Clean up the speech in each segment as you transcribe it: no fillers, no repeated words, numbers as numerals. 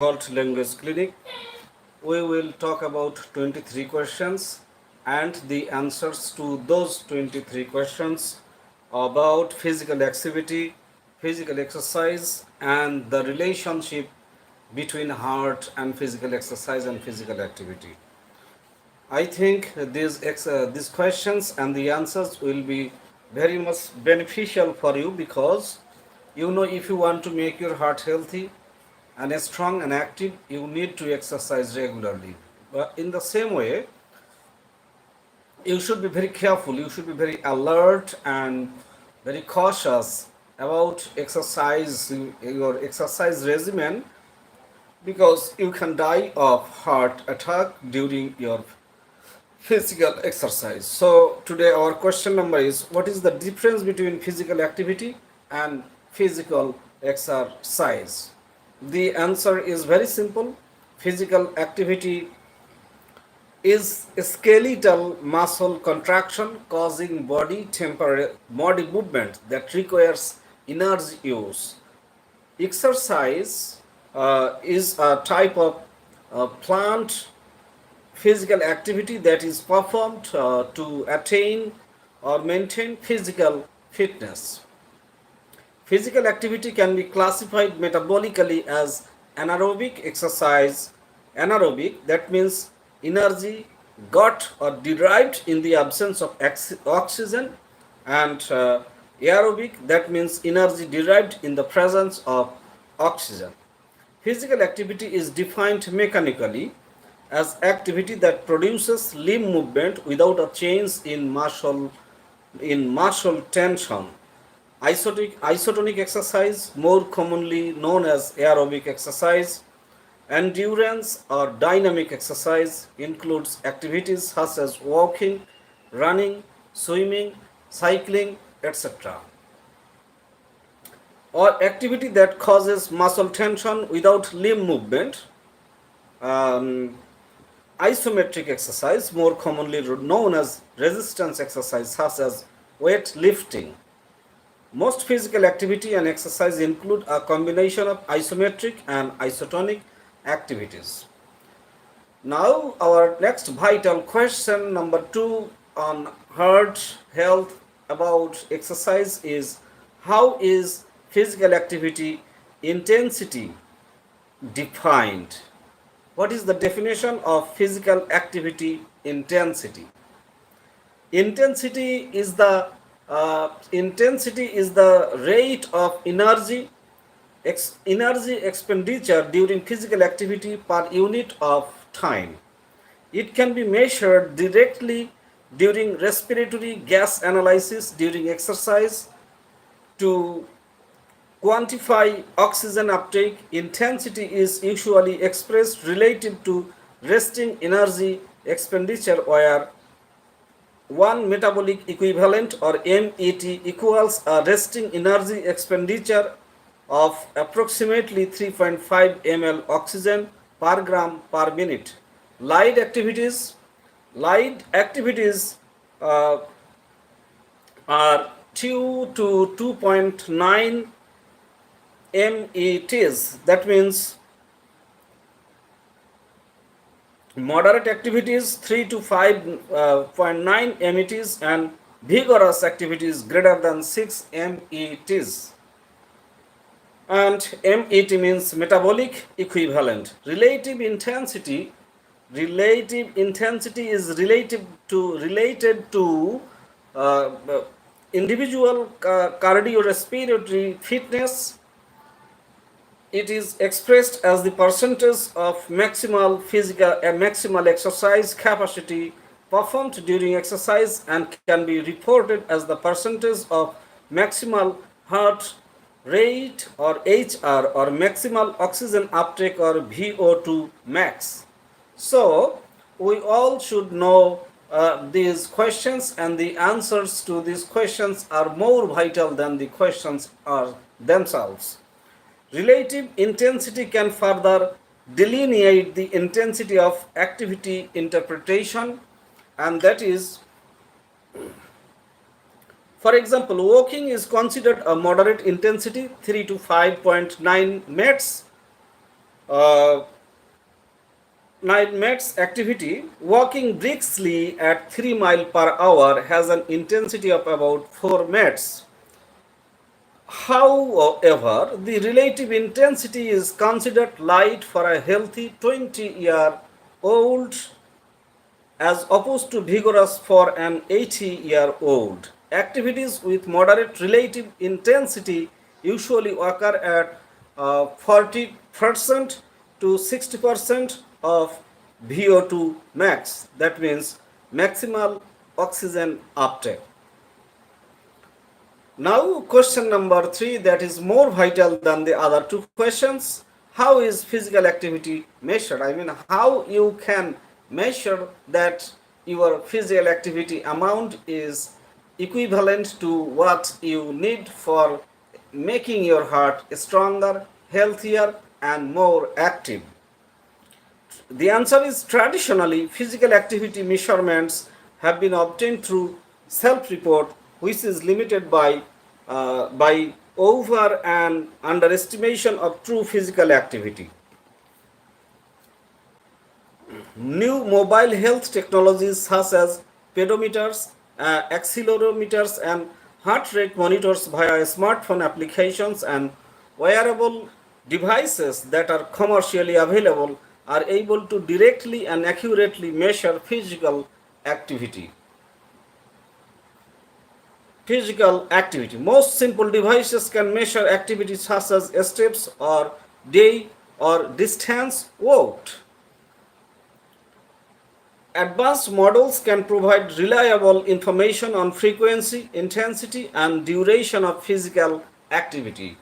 World Language Clinic. We will talk about 23 questions and the answers to those 23 questions about physical activity, physical exercise, and the relationship between heart and physical exercise and physical activity. I think these questions and the answers will be very much beneficial for you because if you want to make your heart healthy and strong and active, you need to exercise regularly. But in the same way, you should be very careful, you should be very alert and very cautious about your exercise regimen, because you can die of heart attack during your physical exercise. So today our question number is, what is the difference between physical activity and physical exercise? The answer is very simple. Physical activity is skeletal muscle contraction causing body movement that requires energy use. Exercise is a type of plant physical activity that is performed to attain or maintain physical fitness. Physical activity can be classified metabolically as anaerobic exercise. Anaerobic, that means energy got or derived in the absence of oxygen, and aerobic, that means energy derived in the presence of oxygen. Physical activity is defined mechanically as activity that produces limb movement without a change in muscle tension. Isotonic exercise, more commonly known as aerobic exercise, endurance or dynamic exercise, includes activities such as walking, running, swimming, cycling, etc., or activity that causes muscle tension without limb movement. Isometric exercise, more commonly known as resistance exercise, such as weight lifting. Most physical activity and exercise include a combination of isometric and isotonic activities. Now, our next vital question, number 2, on heart health about exercise is, how is physical activity intensity defined? What is the definition of physical activity intensity? Intensity is the rate of energy expenditure during physical activity per unit of time. It can be measured directly during respiratory gas analysis during exercise. To quantify oxygen uptake, intensity is usually expressed relative to resting energy expenditure, where one metabolic equivalent or MET equals a resting energy expenditure of approximately 3.5 ml oxygen per gram per minute. Light activities are 2 to 2.9 METs, that means moderate activities 3 to 5.9 METs, and vigorous activities greater than 6 METs. And MET means metabolic equivalent. Relative intensity is related to individual cardiorespiratory fitness. It is expressed as the percentage of maximal exercise capacity performed during exercise, and can be reported as the percentage of maximal heart rate or HR, or maximal oxygen uptake or VO2 max. So we all should know these questions, and the answers to these questions are more vital than the questions are themselves. Relative intensity can further delineate the intensity of activity interpretation, and that is, for example, walking is considered a moderate intensity, 3 to 5.9 METs, Uh, Nightmates activity, walking briskly at 3 miles per hour has an intensity of about 4 mates. However, the relative intensity is considered light for a healthy 20-year-old as opposed to vigorous for an 80-year-old. Activities with moderate relative intensity usually occur at 40% to 60% of VO2 max, that means maximal oxygen uptake. Now, question number 3, that is more vital than the other two questions. How is physical activity measured? I mean, how you can measure that your physical activity amount is equivalent to what you need for making your heart stronger, healthier, and more active. The answer is traditionally physical activity measurements have been obtained through self-report, which is limited by over and underestimation of true physical activity. New mobile health technologies such as pedometers, accelerometers, and heart rate monitors via smartphone applications and wearable devices that are commercially available are able to directly and accurately measure physical activity. Most simple devices can measure activity such as steps or day or distance walked. Advanced models can provide reliable information on frequency, intensity, and duration of physical activity.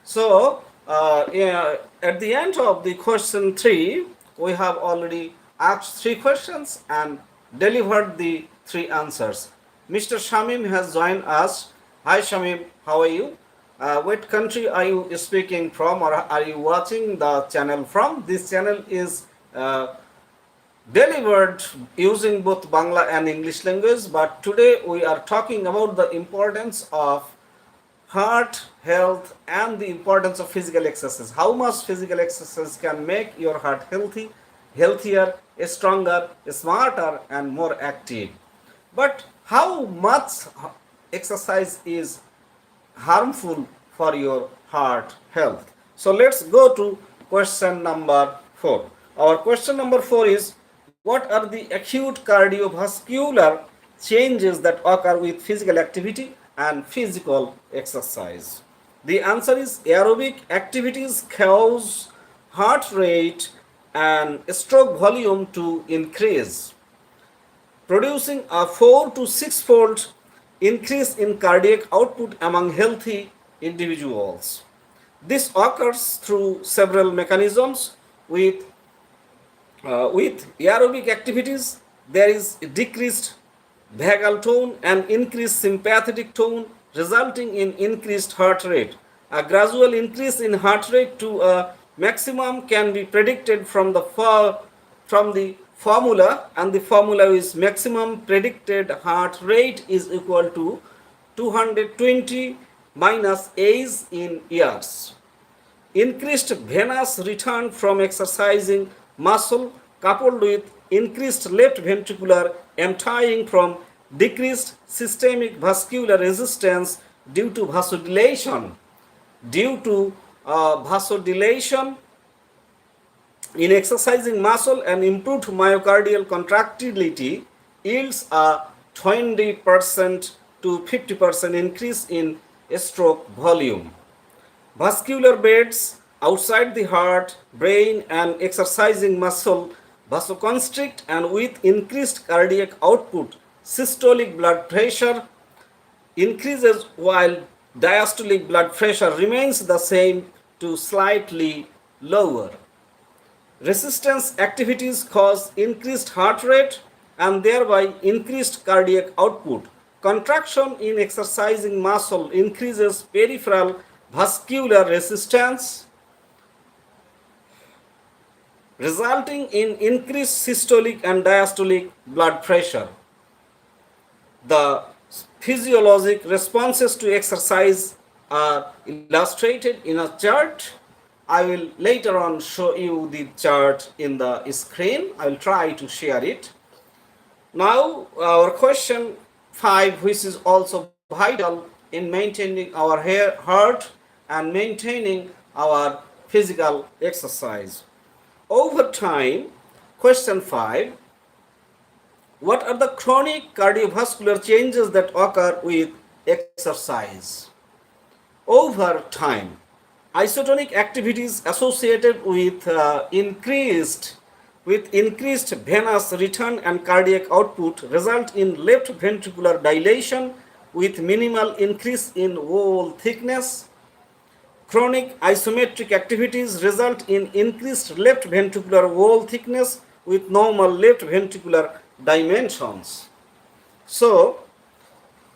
So, at the end of the question 3, we have already asked 3 questions and delivered the 3 answers. Mr. Shamim has joined us. Hi Shamim, how are you? What country are you speaking from, or are you watching the channel from? This channel is delivered using both Bangla and English language, but today we are talking about the importance of heart health and the importance of physical exercise. How much physical exercise can make your heart healthy, healthier, stronger, smarter, and more active. But how much exercise is harmful for your heart health? So let's go to question number 4. Our question number 4 is, what are the acute cardiovascular changes that occur with physical activity and physical exercise? The answer is aerobic activities cause heart rate and stroke volume to increase, producing a 4 to 6 fold increase in cardiac output among healthy individuals. This occurs through several mechanisms. With aerobic activities, there is decreased vagal tone and increased sympathetic tone, resulting in increased heart rate. A gradual increase in heart rate to a maximum can be predicted from the formula, and the formula is maximum predicted heart rate is equal to 220 minus age in years. Increased venous return from exercising muscle coupled with increased left ventricular emptying from decreased systemic vascular resistance due to vasodilation in exercising muscle and improved myocardial contractility yields a 20% to 50% increase in stroke volume. Vascular beds outside the heart, brain, and exercising muscle vasoconstrict, and with increased cardiac output, systolic blood pressure increases while diastolic blood pressure remains the same to slightly lower. Resistance activities cause increased heart rate and thereby increased cardiac output. Contraction in exercising muscle increases peripheral vascular resistance, resulting in increased systolic and diastolic blood pressure. The physiologic responses to exercise are illustrated in a chart. I will later on show you the chart in the screen. I will try to share it. Now, our question 5, which is also vital in maintaining our heart and maintaining our physical exercise. Over time, question 5, what are the chronic cardiovascular changes that occur with exercise? Over time, isotonic activities associated with increased venous return and cardiac output result in left ventricular dilation with minimal increase in wall thickness. Chronic isometric activities result in increased left ventricular wall thickness with normal left ventricular dimensions. So,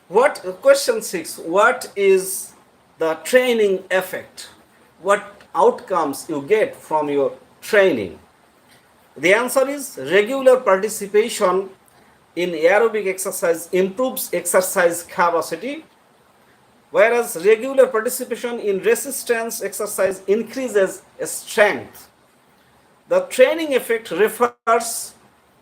question 6, what is the training effect? What outcomes you get from your training? The answer is regular participation in aerobic exercise improves exercise capacity, whereas regular participation in resistance exercise increases strength. The training effect refers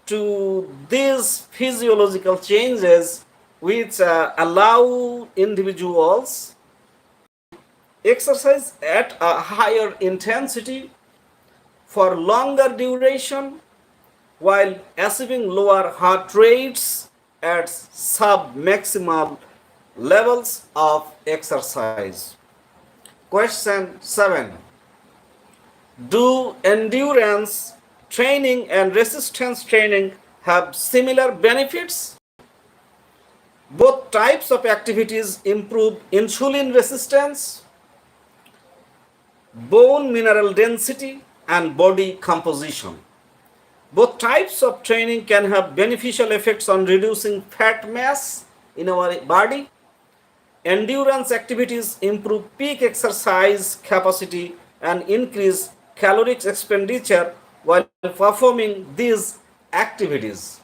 to these physiological changes which allow individuals exercise at a higher intensity for longer duration while achieving lower heart rates at sub-maximal levels of exercise. Question 7. Do endurance training and resistance training have similar benefits? Both types of activities improve insulin resistance, bone mineral density, and body composition. Both types of training can have beneficial effects on reducing fat mass in our body. Endurance activities improve peak exercise capacity and increase caloric expenditure while performing these activities.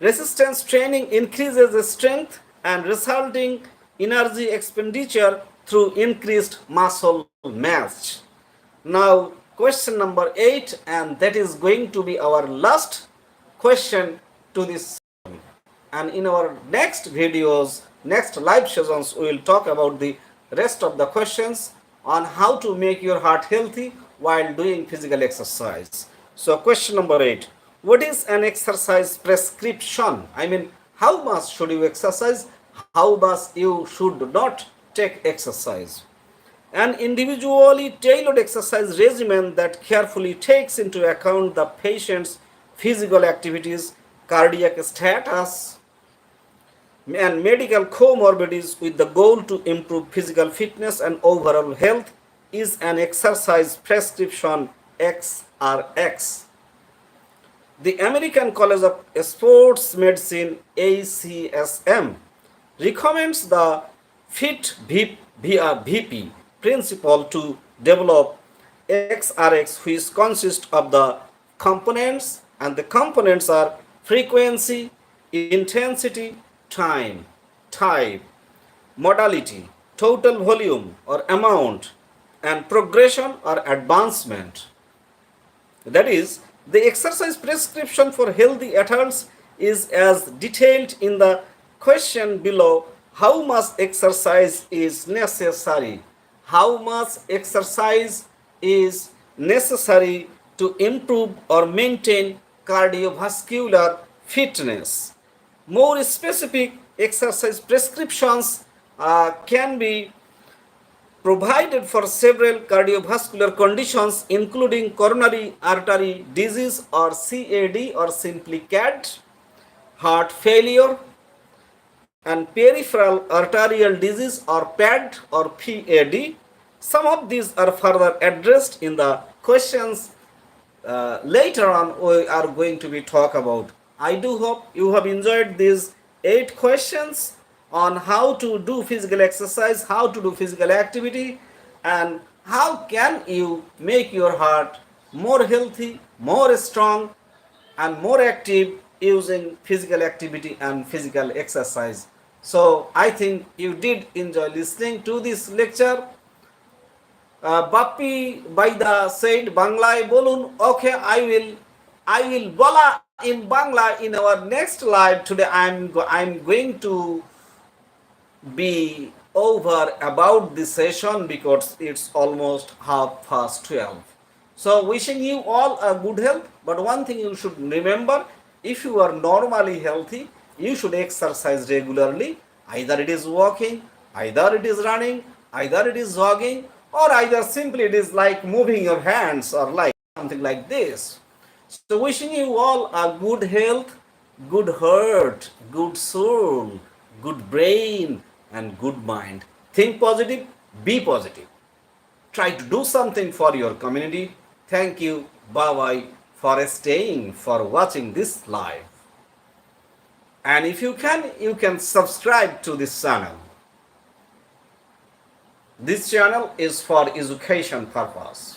Resistance training increases the strength and resulting energy expenditure through increased muscle mass. Now, question number 8, and that is going to be our last question to this. And in our next videos, next live sessions, we will talk about the rest of the questions on how to make your heart healthy while doing physical exercise. So, question number 8. What is an exercise prescription? I mean, how much should you exercise? How much you should not take exercise? An individually tailored exercise regimen that carefully takes into account the patient's physical activities, cardiac status, and medical comorbidities with the goal to improve physical fitness and overall health is an exercise prescription XRX. The American College of Sports Medicine ACSM recommends the FIT VP principle to develop XRX, which consists of the components, and the components are frequency, intensity, time, type, modality, total volume or amount, and progression or advancement. That is, the exercise prescription for healthy adults is as detailed in the question below. How much exercise is necessary? How much exercise is necessary to improve or maintain cardiovascular fitness? More specific exercise prescriptions can be provided for several cardiovascular conditions, including coronary artery disease or CAD or simply CAD, heart failure, and peripheral arterial disease or PAD or PAD. Some of these are further addressed in the questions later on we are going to be talk about. I do hope you have enjoyed these 8 questions on how to do physical exercise, how to do physical activity, and how can you make your heart more healthy, more strong, and more active using physical activity and physical exercise. So I think you did enjoy listening to this lecture. Bappi Baida said Banglaয় বলুন. Okay, I will bola in Bangla in our next live today. I'm going to be over about this session because it's almost 12:30. So wishing you all a good health, but one thing you should remember, if you are normally healthy, you should exercise regularly. Either it is walking, either it is running, either it is jogging, or either simply it is like moving your hands or like something like this. So wishing you all a good health, good heart, good soul, good brain, and good mind. Think positive, be positive. Try to do something for your community. Thank you. Bye bye for staying, for watching this live. And if you can subscribe to this channel. This channel is for education purpose.